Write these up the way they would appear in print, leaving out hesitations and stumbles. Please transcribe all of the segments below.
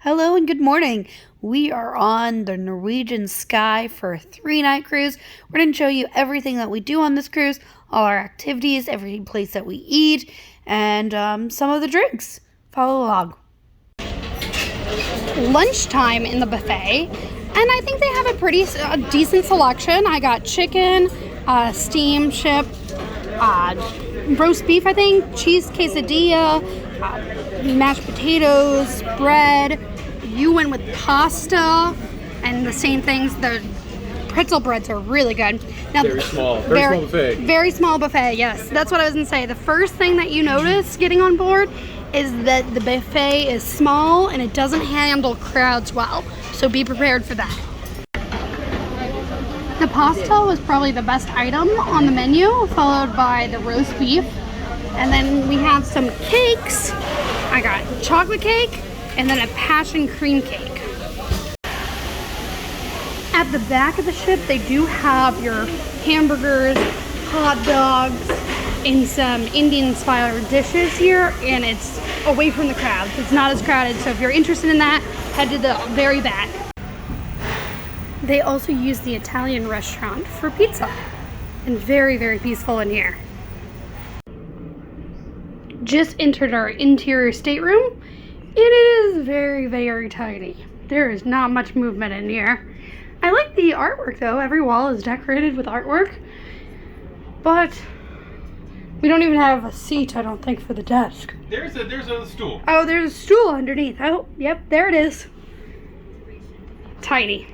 Hello and good morning. We are on the Norwegian sky for a 3-night cruise. We're going to show you everything that we do on this cruise, all our activities, every place that we eat, and some of the drinks. Follow along. Lunchtime in the buffet, and I think they have a pretty decent selection. I got chicken, steamship, roast beef, I think, cheese quesadilla, mashed potatoes, bread. You went with pasta and the same things. The pretzel breads are really good. Now, very small buffet. Very small buffet, yes. That's what I was going to say. The first thing that you notice getting on board is that the buffet is small and it doesn't handle crowds well. So be prepared for that. The pasta was probably the best item on the menu, followed by the roast beef. And then we have some cakes. I got chocolate cake and then a passion cream cake. At the back of the ship, they do have your hamburgers, hot dogs, and some Indian-style dishes here, and it's away from the crowd. It's not as crowded, so if you're interested in that, head to the very back. They also use the Italian restaurant for pizza, and very, very peaceful in here. Just entered our interior stateroom. It is very, very tiny. There is not much movement in here. I like the artwork though. Every wall is decorated with artwork. But we don't even have a seat, I don't think, for the desk. There's a stool. Oh, there's a stool underneath. Oh, yep, there it is. Tiny.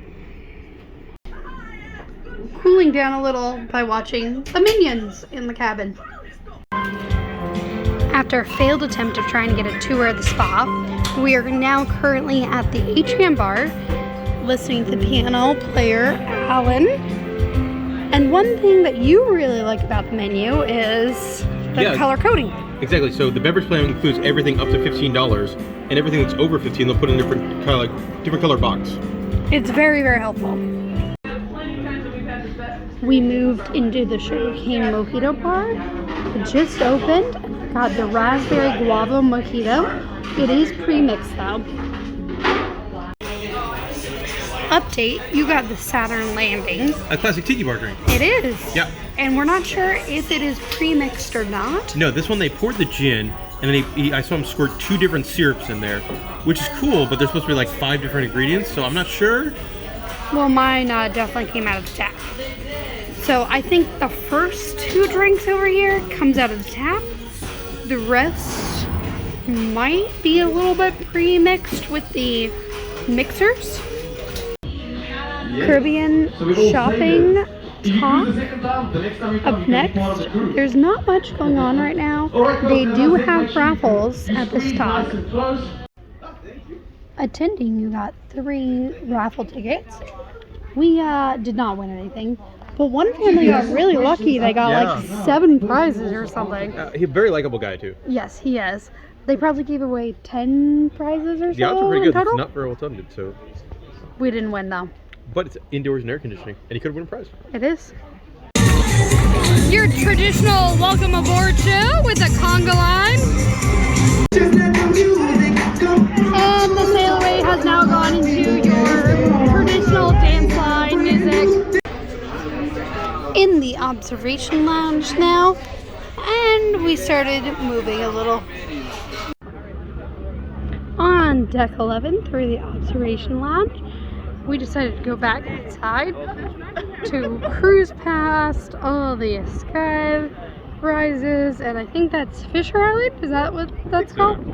Cooling down a little by watching the Minions in the cabin. After a failed attempt of trying to get a tour of the spa, we are now currently at the Atrium Bar, listening to the piano player, Alan. And one thing that you really like about the menu is the color coding. Exactly. So the beverage plan includes everything up to $15, and everything that's over $15 they'll put in a different color box. It's very, very helpful. We moved into the Sugarcane Mojito Bar. It just opened. Got the raspberry guava mojito. It is pre-mixed though. Update, you got the Saturn Landing. A classic tiki bar drink. It is. Yeah. And we're not sure if it is pre-mixed or not. No, this one they poured the gin, and then I saw them squirt 2 different syrups in there, which is cool, but there's supposed to be like 5 different ingredients, so I'm not sure. Well, mine definitely came out of the tap. So I think the first 2 drinks over here comes out of the tap. The rest might be a little bit pre-mixed with the mixers. Caribbean shopping talk up next. There's not much going on right now. They do have raffles at this talk. Attending, you got 3 raffle tickets. We did not win anything. But one family got really lucky. They got like 7 prizes or something. He's a very likable guy too. Yes, he is. They probably gave away 10 prizes or so. The odds are pretty good. Total? It's not very well funded, so. We didn't win though. But it's indoors and air conditioning, and he could have won a prize. It is. Your traditional welcome aboard show with the conga line. And the sailaway has now gone into your traditional dance line music. In the observation lounge now, and we started moving a little. On deck 11 through the observation lounge, we decided to go back inside to cruise past all the sky rises, and I think that's Fisher Island. Is that what that's called?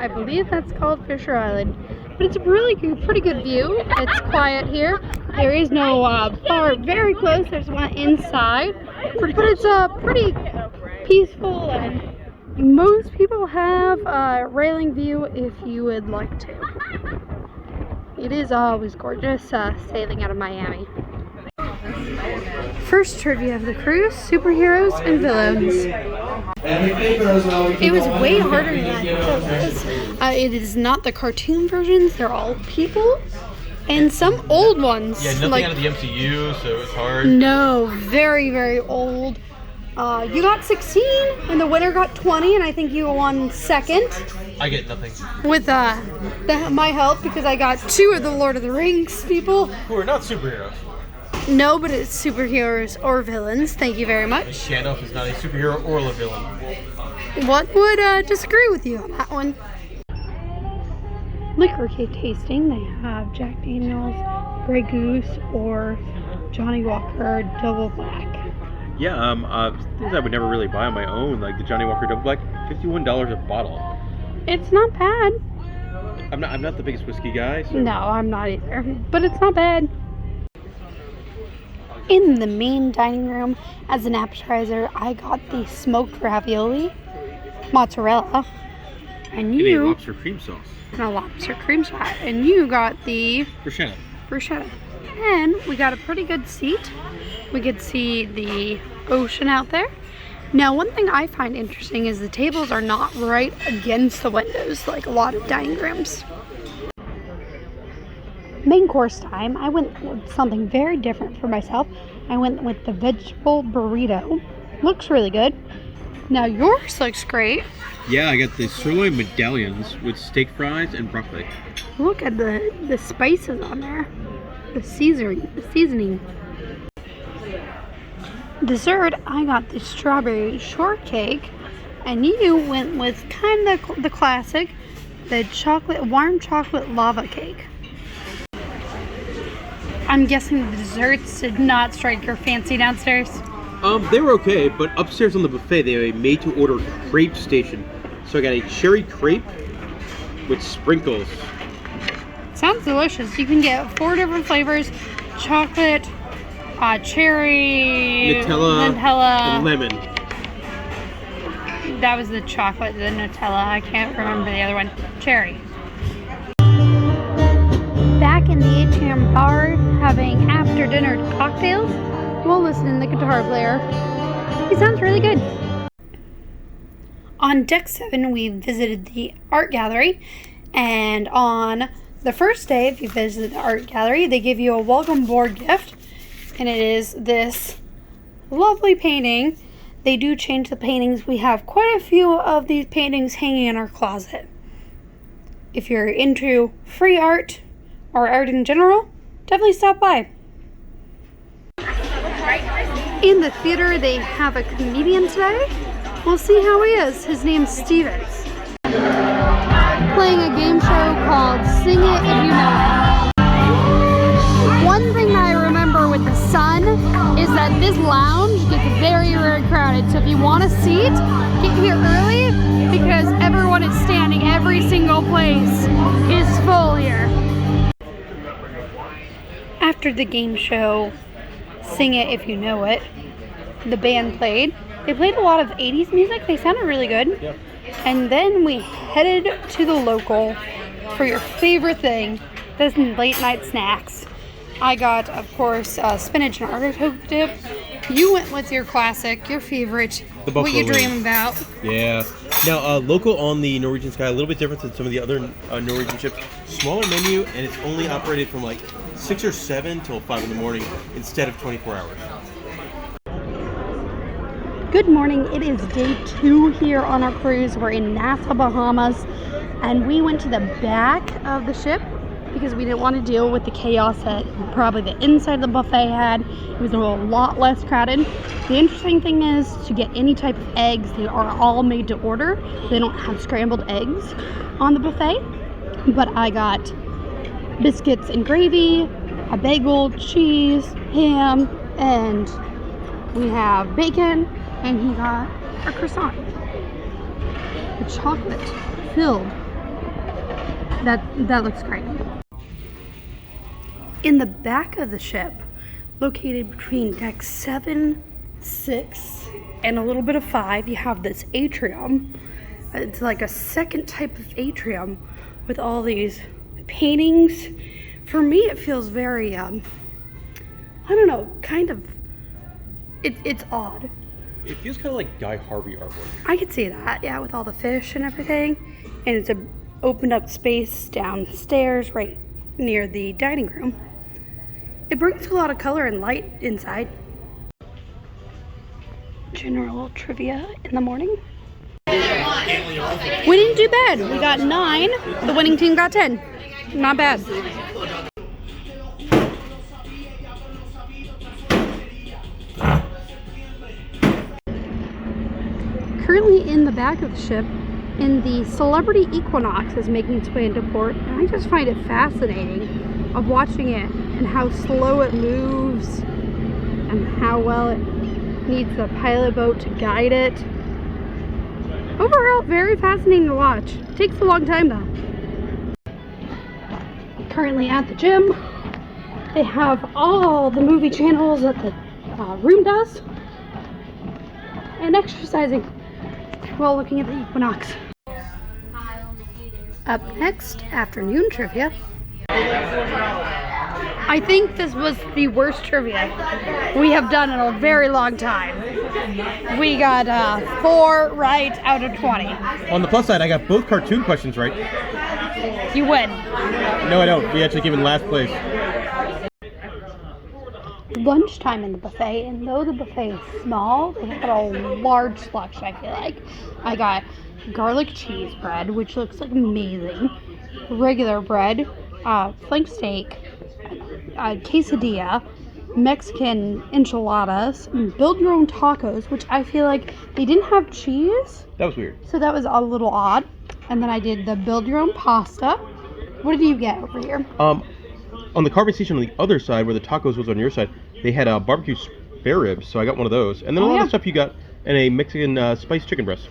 I believe that's called Fisher Island. But it's a really good, pretty good view. It's quiet here. There is no bar very close. There's one inside. But it's pretty peaceful, and most people have a railing view if you would like to. It is always gorgeous sailing out of Miami. First trivia of the cruise, superheroes and villains. It was way harder than I thought it was. It is not the cartoon versions, they're all people. And some old ones. Yeah, nothing out of the MCU, so it's hard. No, very, very old. You got 16, and the winner got 20, and I think you won second. I get nothing. With my help, because I got 2 of the Lord of the Rings people. Who are not superheroes. No, but it's superheroes or villains. Thank you very much. Gandalf is not a superhero or a villain. What would disagree with you on that one? Liquor cake tasting. They have Jack Daniels, Grey Goose, or Johnny Walker Double Black. Yeah, things I would never really buy on my own, like the Johnny Walker Double Black, $51 a bottle. It's not bad. I'm not the biggest whiskey guy. So. No, I'm not either. But it's not bad. In the main dining room, as an appetizer, I got the smoked ravioli, mozzarella, and And a you lobster cream sauce. and a lobster cream sauce, and you got the bruschetta. And we got a pretty good seat. We could see the ocean out there. Now, one thing I find interesting is the tables are not right against the windows like a lot of dining rooms. Main course time, I went with something very different for myself. I went with the vegetable burrito. Looks really good. Now yours looks great. Yeah, I got the sirloin medallions with steak fries and broccoli. Look at the spices on there. The seasoning. Dessert, I got the strawberry shortcake, and you went with kind of the classic, the warm chocolate lava cake. I'm guessing the desserts did not strike your fancy downstairs. They were okay, but upstairs on the buffet they have a made-to-order crepe station. So I got a cherry crepe with sprinkles. Sounds delicious. You can get 4 different flavors: chocolate, cherry, Nutella, and lemon. That was the chocolate, the Nutella. I can't remember the other one. Cherry. Back in the atrium bar, having after dinner cocktails, we'll listen to the guitar player. He sounds really good. On deck 7, we visited the art gallery, and on the first day, if you visit the art gallery, they give you a welcome board gift, and it is this lovely painting. They do change the paintings. We have quite a few of these paintings hanging in our closet. If you're into free art or art in general, definitely stop by. In the theater, they have a comedian today. We'll see how he is. His name's Stevens. Playing a game show called Sing It If You Know It. One thing that I remember with the sun is that this lounge gets very, very crowded. So if you want a seat, get here early because everyone is standing. Every single place is full here. After the game show, Sing It If You Know It, the band played. They played a lot of 80s music. They sounded really good. Yep. And then we headed to the local for your favorite thing, the late night snacks. I got, of course, spinach and artichoke dip. You went with your classic, your favorite, what you dream about. Yeah. Now, local on the Norwegian Sky, a little bit different than some of the other Norwegian ships. Smaller menu, and it's only operated from like 6 or 7 till 5 in the morning instead of 24 hours. Good morning. It is day 2 here on our cruise. We're in Nassau, Bahamas, and we went to the back of the ship because we didn't want to deal with the chaos that probably the inside of the buffet had. It was a lot less crowded. The interesting thing is to get any type of eggs, they are all made to order. They don't have scrambled eggs on the buffet, but I got biscuits and gravy, a bagel, cheese, ham, and we have bacon, and he got a croissant. The chocolate filled. That looks great. In the back of the ship, located between deck 7, 6, and a little bit of 5, you have this atrium. It's like a second type of atrium with all these paintings. For me, it feels very, I don't know, kind of, it's odd. It feels kind of like Guy Harvey artwork. I could see that, yeah, with all the fish and everything. And it's a opened up space downstairs right near the dining room. It brings a lot of color and light inside. General trivia in the morning. We didn't do bad. We got 9. The winning team got 10. Not bad. Currently in the back of the ship, and the Celebrity Equinox is making its way into port, and I just find it fascinating of watching it and how slow it moves and how well it needs the pilot boat to guide it. Overall, very fascinating to watch. Takes a long time though. Currently at the gym, they have all the movie channels that the room does, and exercising while looking at the Equinox. Up next, afternoon trivia. I think this was the worst trivia we have done in a very long time. We got 4 right out of 20. On the plus side, I got both cartoon questions right. You win. No, I don't. We actually came in last place. Lunchtime in the buffet, and though the buffet is small, they had a large selection, I feel like. I got garlic cheese bread, which looks like amazing, regular bread, flank steak, quesadilla, Mexican enchiladas, and build your own tacos, which I feel like they didn't have cheese. That was weird. So that was a little odd. And then I did the build your own pasta. What did you get over here? On the carving station on the other side, where the tacos was on your side, they had barbecue spare ribs, so I got one of those. And then a lot of stuff you got, and a Mexican spiced chicken breast.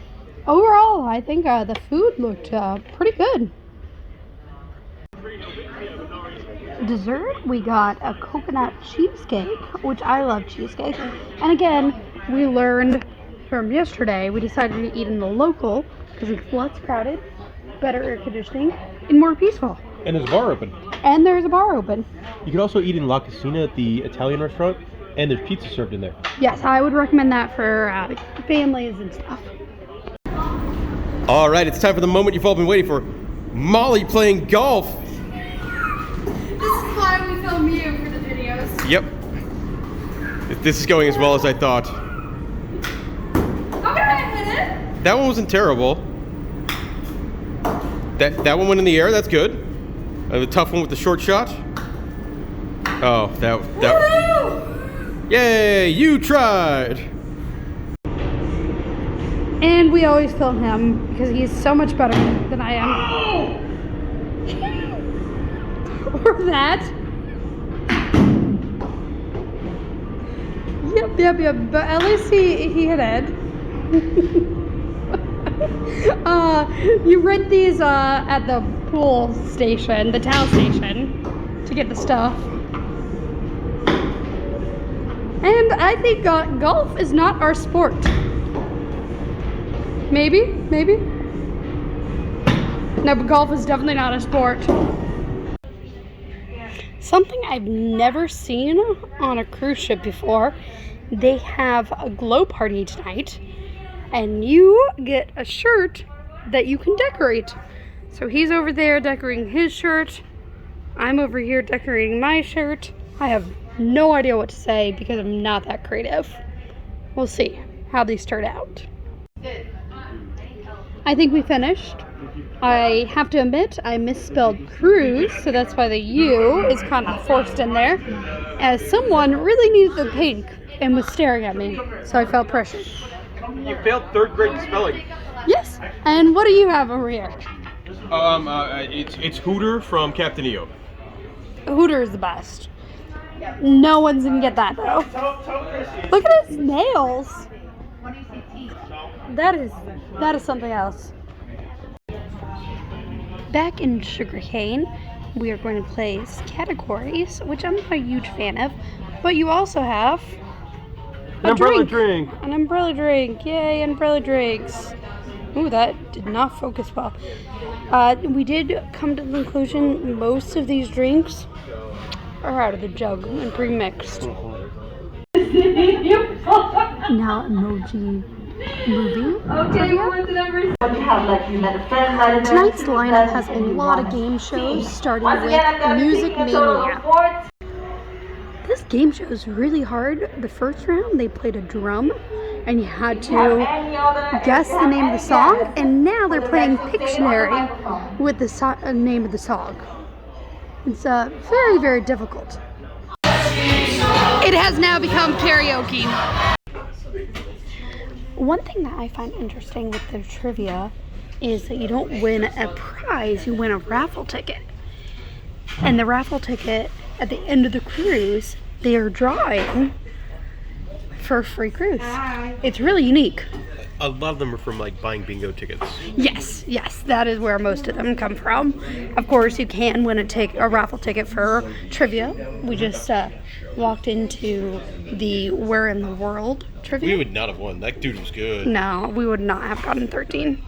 Overall, I think the food looked pretty good. Dessert, we got a coconut cheesecake, which I love cheesecake. And again, we learned from yesterday, we decided to eat in the local because it's less crowded, better air conditioning, and more peaceful. And there's a bar open. And there's a bar open. You can also eat in La Casina at the Italian restaurant, and there's pizza served in there. Yes, I would recommend that for families and stuff. All right, it's time for the moment you've all been waiting for. Molly playing golf. This is why we film you for the videos. Yep. This is going as well as I thought. Okay, I hit it. That one wasn't terrible. That one went in the air. That's good. The tough one with the short shot. Oh, that. Woo! Yay! You tried. And we always film him because he's so much better than I am. Or that. Yep. But at least he hit it. You rent these at the pool station, the towel station, to get the stuff. And I think golf is not our sport. Maybe. No, but golf is definitely not a sport. Something I've never seen on a cruise ship before. They have a glow party tonight, and you get a shirt that you can decorate. So he's over there decorating his shirt. I'm over here decorating my shirt. I have no idea what to say because I'm not that creative. We'll see how these turn out. I think we finished. I have to admit, I misspelled cruise, so that's why the U is kind of forced in there, as someone really needed the pink and was staring at me, so I felt pressured. You failed 3rd grade spelling. Yes, and what do you have over here? It's Hooter from Captain EO. Hooter is the best. No one's gonna get that though. Look at his nails. That is something else. Back in Sugarcane, we are going to play categories, which I'm not a huge fan of, but you also have An umbrella drink. An umbrella drink. Yay, umbrella drinks. Ooh, that did not focus well. We did come to the conclusion most of these drinks are out of the jug and pre-mixed. Now emoji movie. Tonight's lineup has a lot of game shows, starting with Music Mania. This game show is really hard. The first round, they played a drum, and you had to guess the name of the song, and now they're playing Pictionary with the name of the song. It's very, very difficult. It has now become karaoke. One thing that I find interesting with the trivia is that you don't win a prize, you win a raffle ticket. And the raffle ticket, at the end of the cruise, they are drawing for a free cruise. It's really unique. A lot of them are from like buying bingo tickets. Yes, that is where most of them come from. Of course, you can win a raffle ticket for trivia. We just walked into the Where in the World trivia. We would not have won. That dude was good. No, we would not have gotten 13.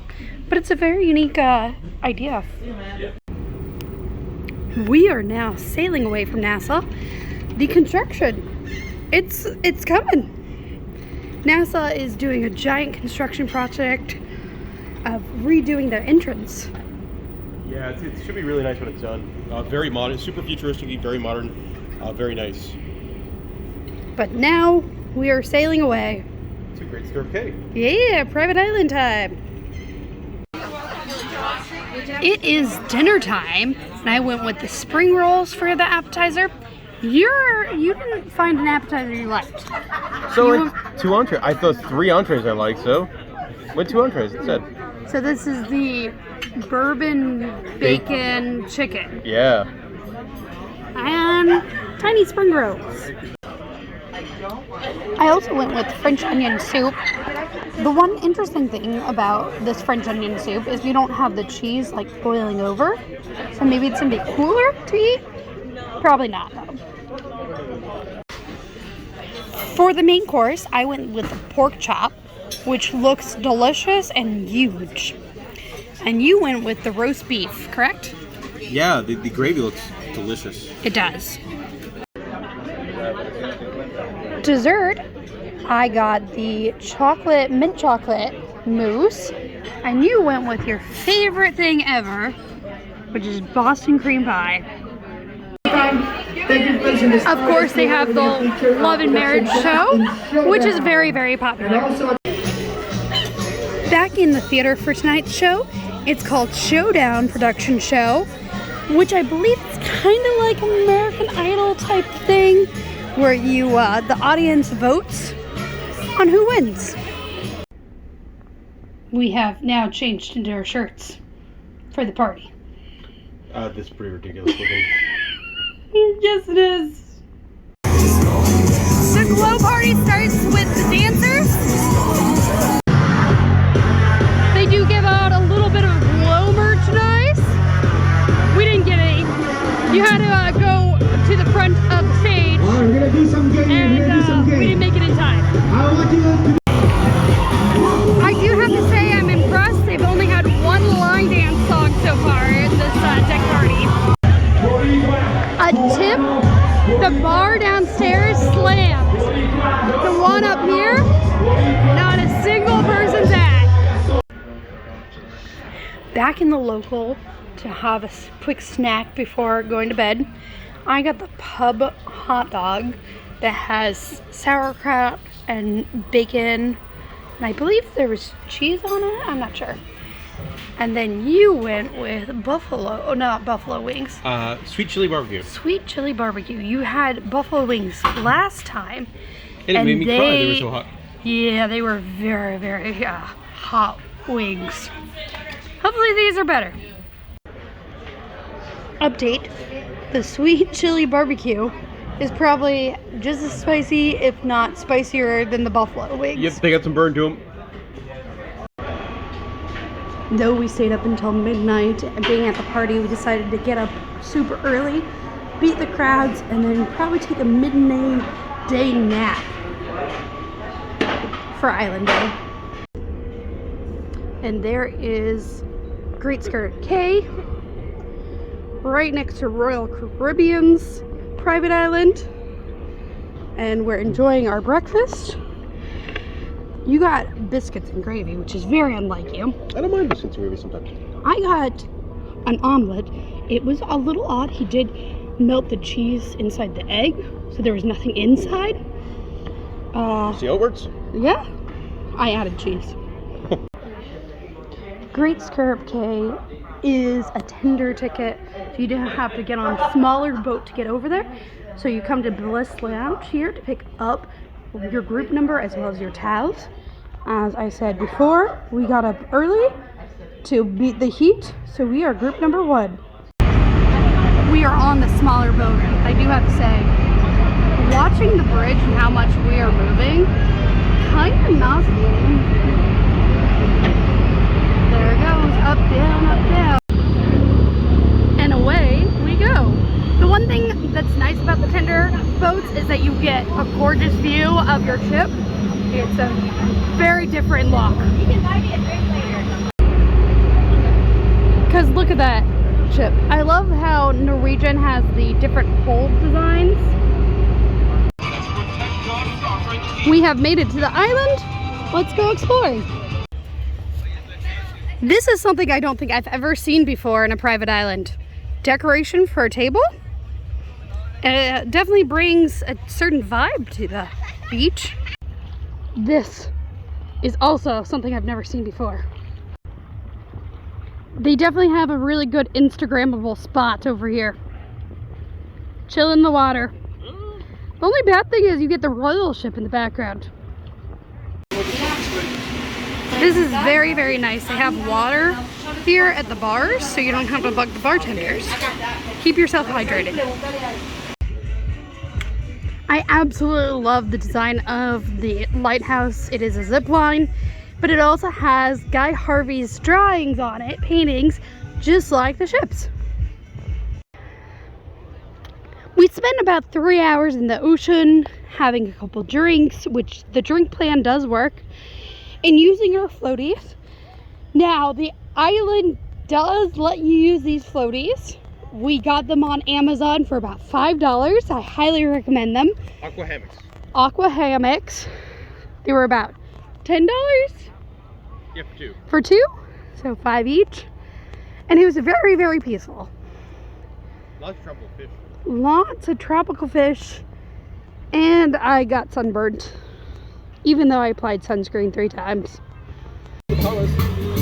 But it's a very unique idea. We are now sailing away from Nassau. The construction, it's coming. NASA is doing a giant construction project of redoing their entrance. Yeah, it should be really nice when it's done. Very modern, super futuristic, very modern, very nice. But now we are sailing away. It's a great stirrup cake. Yeah, private island time. It is dinner time, and I went with the spring rolls for the appetizer. You didn't find an appetizer you liked. So two entrees. I thought 3 entrees I liked, so went 2 entrees instead. So this is the bourbon bacon chicken. Yeah. And tiny spring rolls. I also went with French onion soup. The one interesting thing about this French onion soup is you don't have the cheese like boiling over. So maybe it's gonna be cooler to eat. Probably not though. For the main course, I went with the pork chop, which looks delicious and huge. And you went with the roast beef, correct? Yeah, the gravy looks delicious. It does. Dessert, I got the mint chocolate mousse, and you went with your favorite thing ever, which is Boston cream pie. Of course, they have the Love and Marriage show, which is very, very popular. Back in the theater for tonight's show, it's called Showdown Production Show, which I believe is kind of like an American Idol type thing, where the audience votes on who wins. We have now changed into our shirts for the party. This is pretty ridiculous looking. Yes, it is. The glow party starts with the dancers. They do give out a little bit of glow merchandise. We didn't get any. You had to go to the front of the stage, and we didn't make it in time. I do have to say I'm impressed. They've only had one line dance song so far in this deck party. A tip, the bar downstairs slammed. The one up here, not a single person's at. Back in the local to have a quick snack before going to bed, I got the pub hot dog that has sauerkraut and bacon, and I believe there was cheese on it, I'm not sure. And then you went with not buffalo wings. Sweet chili barbecue. Sweet chili barbecue. You had buffalo wings last time. And it made me cry, they were so hot. Yeah, they were very, very hot wings. Hopefully these are better. Update. The sweet chili barbecue is probably just as spicy, if not spicier, than the buffalo wings. Yep, they got some burn to them. Though we stayed up until midnight and being at the party, we decided to get up super early, beat the crowds, and then probably take a midday nap for Island Day. And there is Great Skirt Cay, right next to Royal Caribbean's private island. And we're enjoying our breakfast. You got biscuits and gravy, which is very unlike you. I don't mind biscuits and gravy sometimes. I got an omelet. It was a little odd. He did melt the cheese inside the egg, so there was nothing inside. See how it works? Yeah. I added cheese. Great Stirrup Cay is a tender ticket, so you don't have to get on a smaller boat to get over there. So you come to Bliss Lounge here to pick up your group number as well as your towels. As I said before, we got up early to beat the heat, so we are group number 1. We are on the smaller boat. I do have to say, watching the bridge and how much we are moving, kind of nauseating. There it goes, up, down, and away we go. The one thing that's nice about the tender boats is that you get a gorgeous view of your ship. It's a very different look. You can buy me a drink later. Because look at that ship. I love how Norwegian has the different hold designs. We have made it to the island. Let's go exploring. This is something I don't think I've ever seen before in a private island. Decoration for a table. It definitely brings a certain vibe to the beach. This is also something I've never seen before. They definitely have a really good Instagrammable spot over here. Chill in the water. The only bad thing is you get the royal ship in the background. This is very, very nice. They have water here at the bars, so you don't have to bug the bartenders. Keep yourself hydrated. I absolutely love the design of the lighthouse. It is a zip line, but it also has Guy Harvey's drawings on it, paintings, just like the ships. We spent about 3 hours in the ocean having a couple drinks, which the drink plan does work, and using our floaties. Now, the island does let you use these floaties. We got them on Amazon for about $5. I highly recommend them. Aqua hammocks. Aqua hammocks. They were about $10. Yeah, for 2. For 2, so 5 each. And it was very, very peaceful. Lots of tropical fish. Lots of tropical fish. And I got sunburned, even though I applied sunscreen 3 times. The bahamas,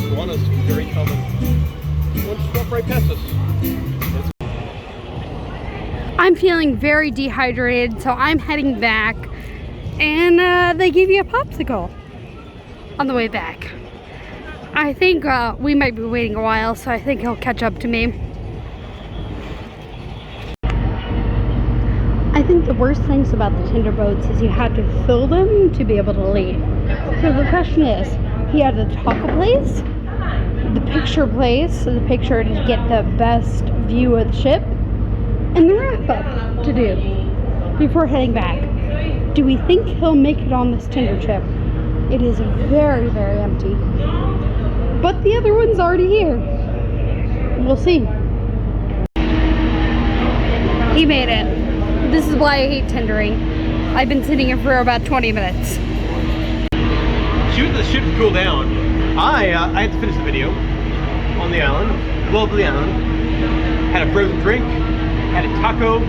iguanas, very common. One just walked right past us. I'm feeling very dehydrated, so I'm heading back. And they gave you a popsicle on the way back. I think we might be waiting a while, so I think he'll catch up to me. I think the worst things about the tender boats is you have to fill them to be able to leave. So the question is, he had the taco place, the picture place, so the picture to get the best view of the ship, and the wrap up to do before heading back. Do we think he'll make it on this tender trip? It is very, very empty. But the other one's already here. We'll see. He made it. This is why I hate tendering. I've been sitting here for about 20 minutes. Shooting the ship to cool down. I had to finish the video on the island, lovely island. Had a frozen drink, had a taco,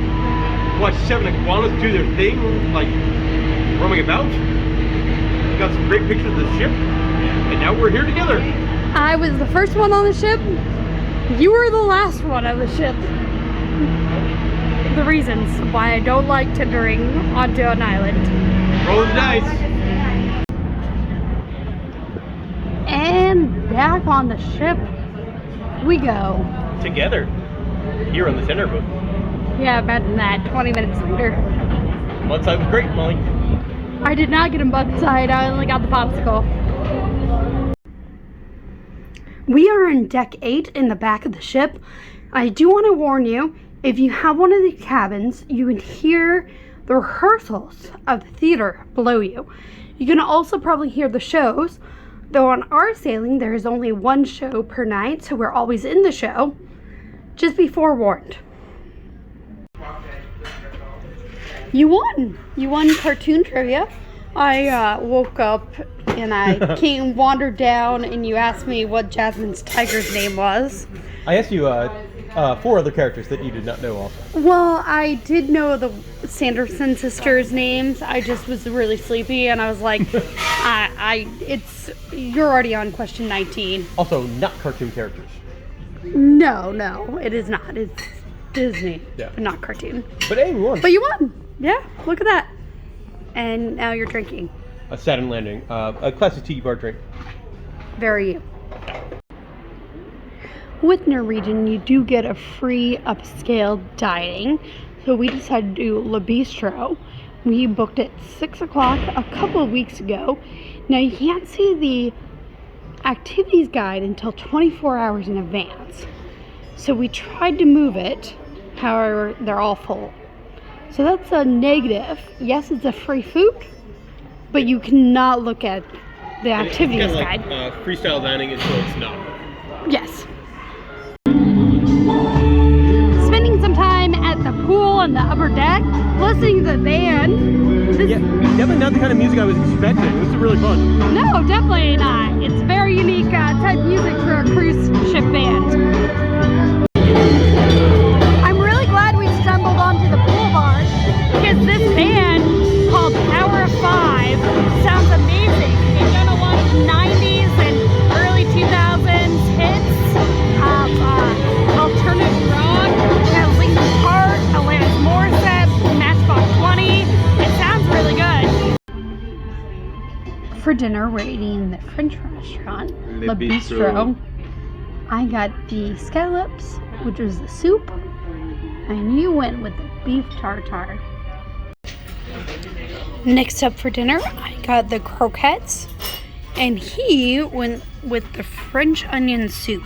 watched 7 iguanas do their thing, like roaming about. Got some great pictures of the ship, and now we're here together. I was the first one on the ship. You were the last one on the ship. The reasons why I don't like tendering onto an island. Roll the dice. And back on the ship we go. Together, here on the tender boat. Yeah, imagine that, 20 minutes later. One side was great, Molly. I did not get a mud side, I only got the popsicle. We are on deck 8 in the back of the ship. I do want to warn you, if you have one of the cabins, you can hear the rehearsals of the theater below you. You can also probably hear the shows, though on our sailing there is only 1 show per night, so we're always in the show. Just be forewarned. You won! You won cartoon trivia. I woke up and I wandered down and you asked me what Jasmine's tiger's name was. I asked you, 4 other characters that you did not know of. Well, I did know the Sanderson sisters' names. I just was really sleepy, and I was like, you're already on question 19. Also, not cartoon characters. No, it is not. It's Disney, but not cartoon. But hey, we won. But you won. Yeah, look at that. And now you're drinking. A Saturn Landing, a classic tiki bar drink. Very you. With Norwegian, you do get a free upscale dining. So we decided to do Le Bistro. We booked at 6 o'clock a couple of weeks ago. Now you can't see the activities guide until 24 hours in advance. So we tried to move it. However, they're all full. So that's a negative. Yes, it's a free food, but you cannot look at the activities guide. Freestyle dining until it's not. Yes. Spending some time at the pool on the upper deck, listening to the band. Yeah, definitely not the kind of music I was expecting. This is really fun. No, definitely not. It's very unique type of music for a cruise ship band. I'm really glad we stumbled onto the pool bar because this band called Power of Five sounds amazing. They've done a lot of 90s and early 2000s hits of alternative rock, Linkin Park, Alanis Morissette, Matchbox 20. It sounds really good. For dinner, we're eating in the French restaurant, Le Bistro. I got the scallops, which was the soup, and you went with the beef tartare. Next up for dinner, I got the croquettes, and he went with the French onion soup.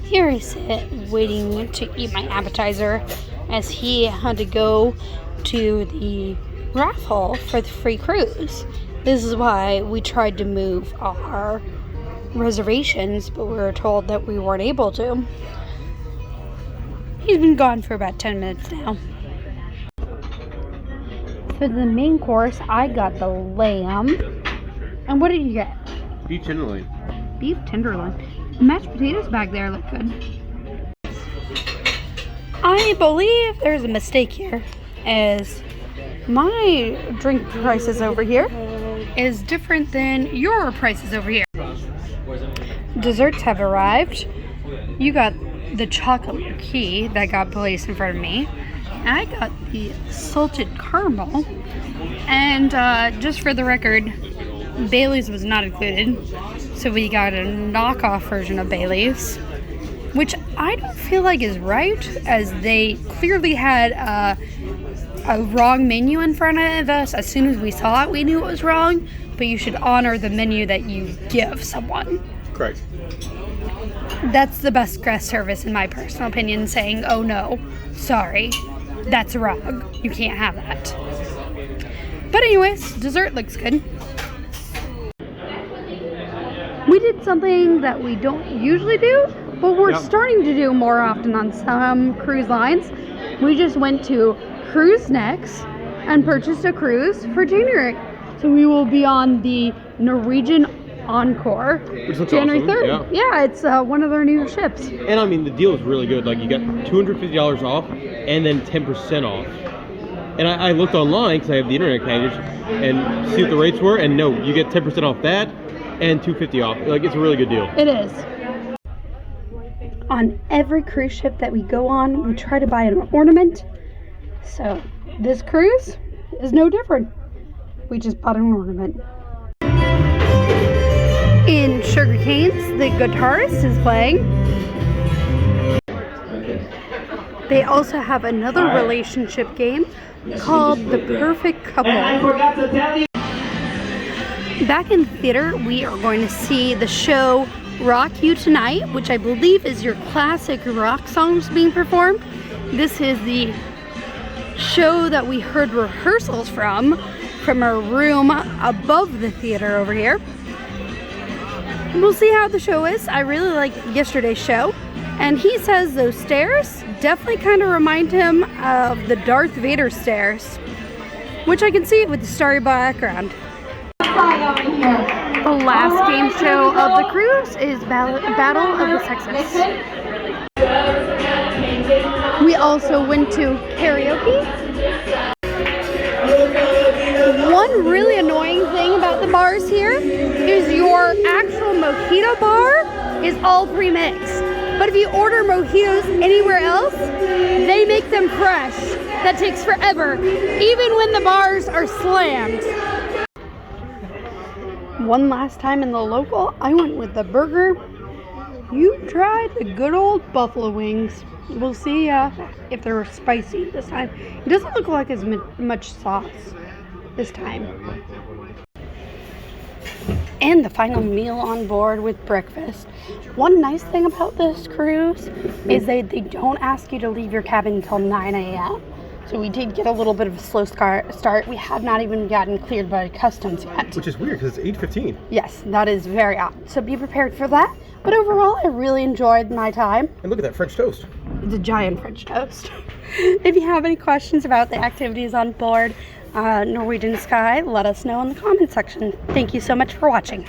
Here I sit, waiting to eat my appetizer, as he had to go to the raffle for the free cruise. This is why we tried to move our reservations, but we were told that we weren't able to. He's been gone for about 10 minutes now. For the main course, I got the lamb. And what did you get? Beef tenderloin. Beef tenderloin. The mashed potatoes back there look good. I believe there's a mistake here, as my drink prices over here is different than your prices over here. Desserts have arrived. You got the chocolate cookie that got placed in front of me. I got the salted caramel. And just for the record, Bailey's was not included. So we got a knockoff version of Bailey's, which I don't feel like is right, as they clearly had a wrong menu in front of us. As soon as we saw it, we knew it was wrong, but you should honor the menu that you give someone. Correct. That's the best guest service, in my personal opinion, saying, oh no, sorry, that's wrong. You can't have that. But anyways, dessert looks good. We did something that we don't usually do, but we're starting to do more often on some cruise lines. We just went to Cruise Next and purchased a cruise for January. So we will be on the Norwegian Encore, January 3rd. Yeah, it's one of their new ships. And I mean, the deal is really good. Like, you got $250 off and then 10% off. And I looked online because I have the internet package and see what the rates were. And no, you get 10% off that and $250 off. Like, it's a really good deal. It is. On every cruise ship that we go on, we try to buy an ornament. So this cruise is no different. We just bought an ornament. In Sugar Canes, the guitarist is playing. They also have another relationship game called The Perfect Couple. Back in the theater, we are going to see the show Rock You Tonight, which I believe is your classic rock songs being performed. This is the show that we heard rehearsals from our room above the theater over here. We'll see how the show is. I really liked yesterday's show, and he says those stairs definitely kind of remind him of the Darth Vader stairs, which I can see with the starry background. Fly over here. The last game show of the cruise is Battle of the Sexes. We also went to karaoke. One really annoying thing about the bars here is your actual mojito bar is all pre-mixed. But if you order mojitos anywhere else, they make them fresh. That takes forever, even when the bars are slammed. One last time in the local, I went with the burger. You tried the good old buffalo wings. We'll see if they're spicy this time. It doesn't look like as much sauce this time. And the final meal on board with breakfast. One nice thing about this cruise is they don't ask you to leave your cabin until 9 a.m. So we did get a little bit of a slow start. We have not even gotten cleared by customs yet. Which is weird because it's 8:15. Yes, that is very odd. So be prepared for that. But overall, I really enjoyed my time. And look at that French toast. It's a giant French toast. If you have any questions about the activities on board Norwegian Sky, let us know in the comment section. Thank you so much for watching.